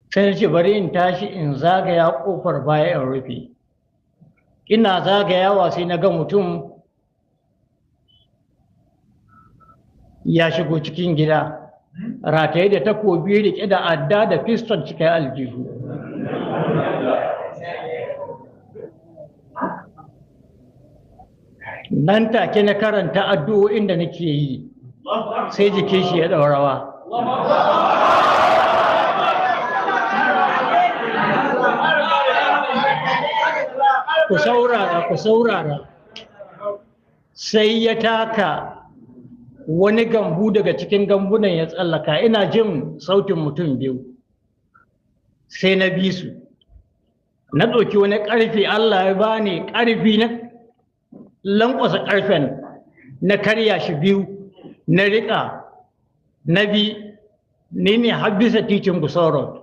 sai ce bari in tashi in zagaya ƙofar baya in rufe. Ina zagayawa sai na ga mutum ya shigo cikin gida rataye da takobi riƙe da adda da fiston cikin aljihu. Nan take na karanta addu'o'in da nake yi sai jikin shi ya ɗaurawa. Ku saurara sai ya taka wani gambu daga cikin gambunan ya tsallaka. Ina jin sautin mutum biyu sai na bi su, na ɗauki wani ƙarfi. Allah ya bani ƙarfi, na lankwasa ƙarfen na karya shi biyu, na riƙa na bi. Ni ne har bisa titin Gusau Road.